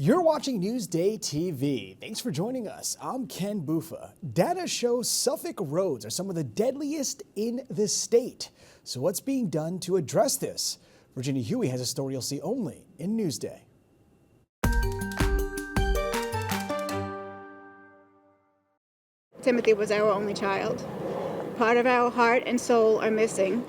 You're watching Newsday TV. Thanks for joining us. I'm Ken Bufa. Data shows Suffolk roads are some of the deadliest in the state. So what's being done to address this? Virginia Huey has a story you'll see only in Newsday. Timothy was our only child. Part of our heart and soul are missing.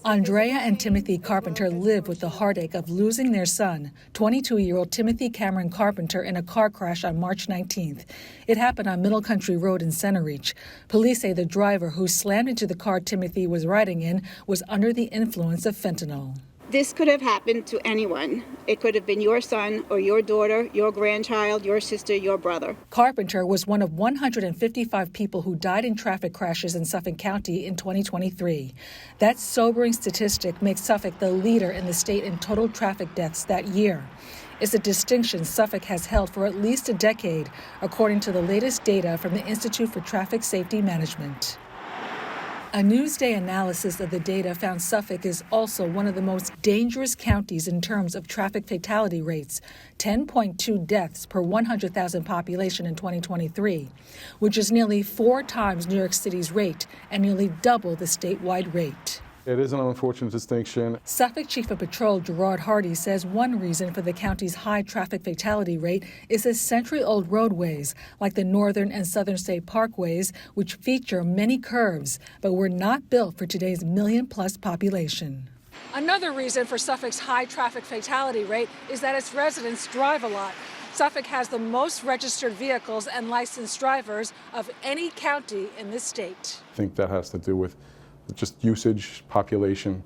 Andrea and Timothy Carpenter live with the heartache of losing their son, 22-year-old Timothy Cameron Carpenter, in a car crash on March 19th. It happened on Middle Country Road in Center Reach. Police say the driver who slammed into the car Timothy was riding in was under the influence of fentanyl. This could have happened to anyone. It could have been your son or your daughter, your grandchild, your sister, your brother. Carpenter was one of 155 people who died in traffic crashes in Suffolk County in 2023. That sobering statistic makes Suffolk the leader in the state in total traffic deaths that year. It's a distinction Suffolk has held for at least a decade, according to the latest data from the Institute for Traffic Safety Management. A Newsday analysis of the data found Suffolk is also one of the most dangerous counties in terms of traffic fatality rates, 10.2 deaths per 100,000 population in 2023, which is nearly 4 times New York City's rate and nearly double the statewide rate. It is an unfortunate distinction. Suffolk Chief of Patrol Gerard Hardy says one reason for the county's high traffic fatality rate is the century-old roadways, like the Northern and Southern State Parkways, which feature many curves, but were not built for today's million-plus population. Another reason for Suffolk's high traffic fatality rate is that its residents drive a lot. Suffolk has the most registered vehicles and licensed drivers of any county in this state. I think that has to do with just usage, population,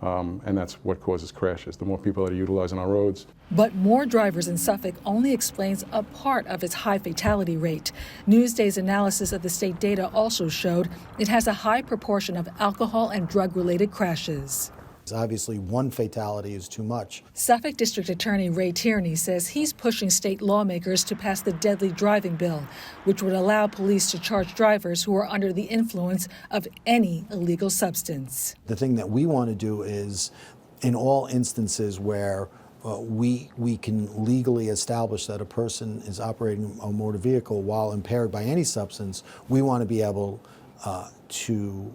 and that's what causes crashes. The more people that are utilizing our roads. But more drivers in Suffolk only explains a part of its high fatality rate. Newsday's analysis of the state data also showed it has a high proportion of alcohol and drug-related crashes. Obviously, one fatality is too much. Suffolk District Attorney Ray Tierney says he's pushing state lawmakers to pass the deadly driving bill, which would allow police to charge drivers who are under the influence of any illegal substance. The thing that we want to do is, in all instances where we can legally establish that a person is operating a motor vehicle while impaired by any substance, we want to be able to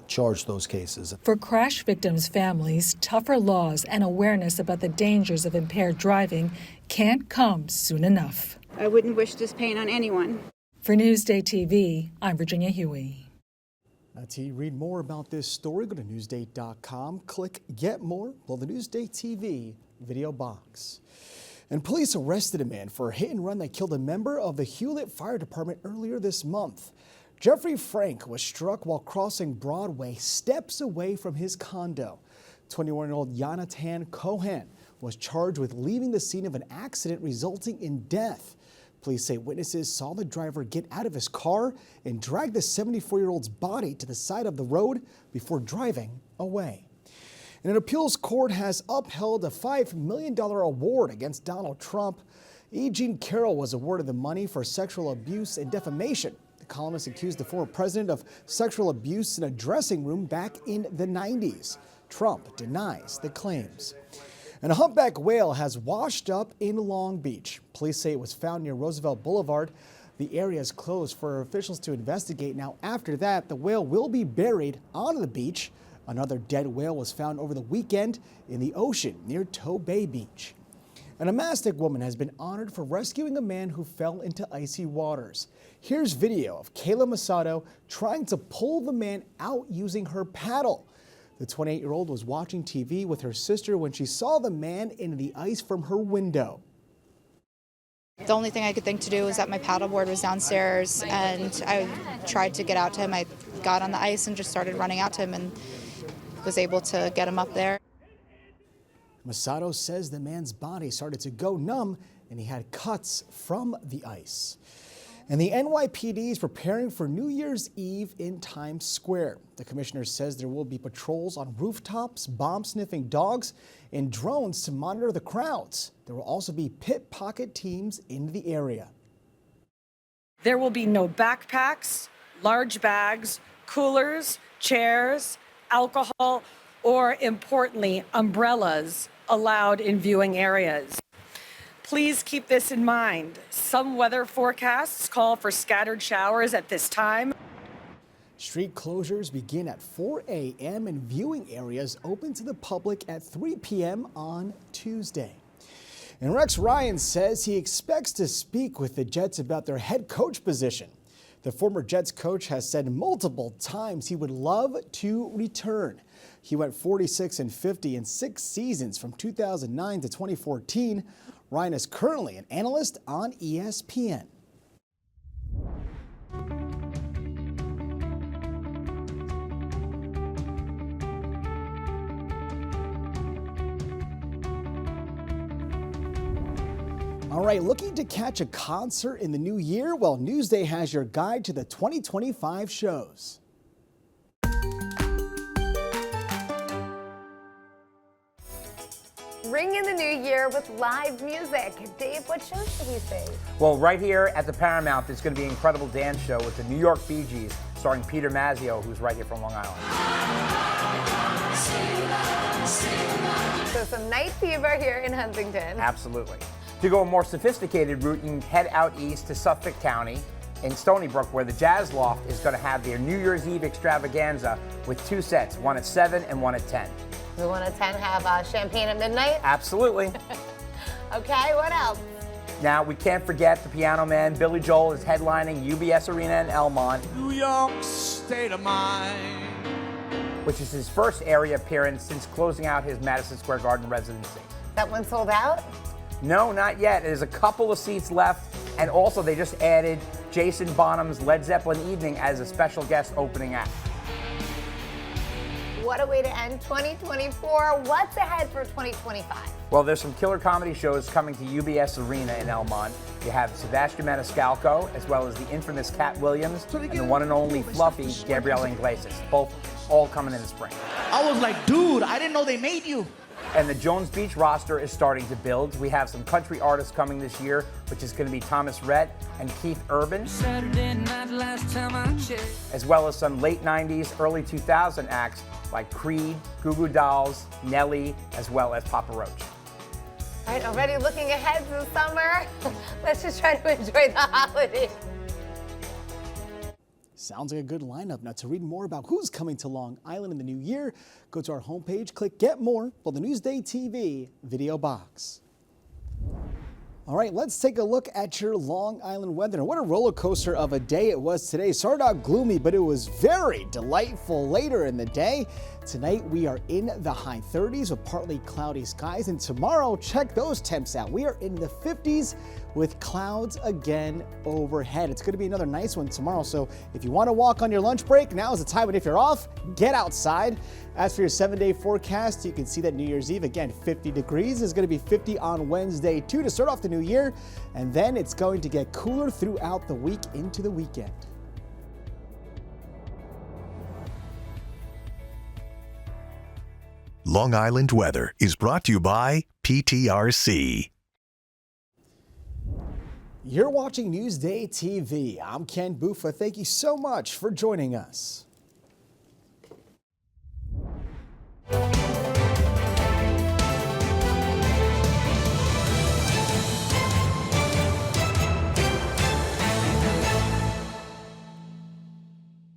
charge those cases. For crash victims' families, tougher laws and awareness about the dangers of impaired driving can't come soon enough. I wouldn't wish this pain on anyone. For Newsday TV, I'm Virginia Huey. To read more about this story, go to Newsday.com, click Get More, below the Newsday TV video box. And police arrested a man for a hit and run that killed a member of the Hewlett Fire Department earlier this month. Jeffrey Frank was struck while crossing Broadway steps away from his condo. 21-year-old Yonatan Cohen was charged with leaving the scene of an accident resulting in death. Police say witnesses saw the driver get out of his car and drag the 74-year-old's body to the side of the road before driving away. And an appeals court has upheld a $5 million award against Donald Trump. E. Jean Carroll was awarded the money for sexual abuse and defamation. The columnist accused the former president of sexual abuse in a dressing room back in the 90s. Trump denies the claims. And a humpback whale has washed up in Long Beach. Police say it was found near Roosevelt Boulevard. The area is closed for officials to investigate. Now, after that, the whale will be buried on the beach. Another dead whale was found over the weekend in the ocean near Toe Bay Beach. And a Mastic woman has been honored for rescuing a man who fell into icy waters. Here's video of Kayla Masato trying to pull the man out using her paddle. The 28-year-old was watching TV with her sister when she saw the man in the ice from her window. The only thing I could think to do was that my paddleboard was downstairs, and I tried to get out to him. I got on the ice and just started running out to him and was able to get him up there. Masato says the man's body started to go numb and he had cuts from the ice. And the NYPD is preparing for New Year's Eve in Times Square. The commissioner says there will be patrols on rooftops, bomb-sniffing dogs, and drones to monitor the crowds. There will also be pickpocket teams in the area. There will be no backpacks, large bags, coolers, chairs, alcohol, or, importantly, umbrellas allowed in viewing areas. Please keep this in mind. Some weather forecasts call for scattered showers at this time. Street closures begin at 4 a.m. and viewing areas open to the public at 3 p.m. on Tuesday. And Rex Ryan says he expects to speak with the Jets about their head coach position. The former Jets coach has said multiple times he would love to return. He went 46-50 in 6 seasons from 2009 to 2014. Ryan is currently an analyst on ESPN. All right, looking to catch a concert in the new year? Well, Newsday has your guide to the 2025 shows. Ring in the new year with live music. Dave, what shows should we see? Well, right here at the Paramount, there's going to be an incredible dance show with the New York Bee Gees, starring Peter Mazzio, who's right here from Long Island. So some night fever here in Huntington. Absolutely. To go a more sophisticated route, you can head out east to Suffolk County in Stony Brook, where the Jazz Loft is going to have their New Year's Eve extravaganza with 2 sets, one at 7 and one at 10. The one at 10 have champagne at midnight? Absolutely. Okay, what else? Now, we can't forget the Piano Man. Billy Joel is headlining UBS Arena in Elmont, New York State of Mind. which is his first area appearance since closing out his Madison Square Garden residency. That one sold out? No, not yet. There's a couple of seats left, and also they just added Jason Bonham's Led Zeppelin Evening as a special guest opening act. What a way to end 2024. What's ahead for 2025? Well, there's some killer comedy shows coming to UBS Arena in Elmont. You have Sebastian Maniscalco, as well as the infamous Cat Williams, and the one and only Fluffy, Gabrielle Iglesias, both all coming in the spring. I was like, dude, I didn't know they made you. And the Jones Beach roster is starting to build. We have some country artists coming this year, which is going to be Thomas Rhett and Keith Urban, as well as some late 90s, early 2000 acts like Creed, Goo Goo Dolls, Nelly, as well as Papa Roach. All right, already looking ahead to the summer. Let's just try to enjoy the holidays. Sounds like a good lineup. Now, to read more about who's coming to Long Island in the new year, go to our homepage, click Get More, or the Newsday TV video box. All right, let's take a look at your Long Island weather. What a roller coaster of a day it was today. Started out gloomy, but it was very delightful later in the day. Tonight, we are in the high 30s with partly cloudy skies. And tomorrow, check those temps out. We are in the 50s with clouds again overhead. It's going to be another nice one tomorrow. So if you want to walk on your lunch break, now is the time. And if you're off, get outside. As for your 7-day forecast, you can see that New Year's Eve, again, 50 degrees. Is going to be 50 on Wednesday, too, to start off the new year. And then it's going to get cooler throughout the week into the weekend. Long Island weather is brought to you by PTRC. You're watching Newsday TV. I'm Ken Buffa. Thank you so much for joining us.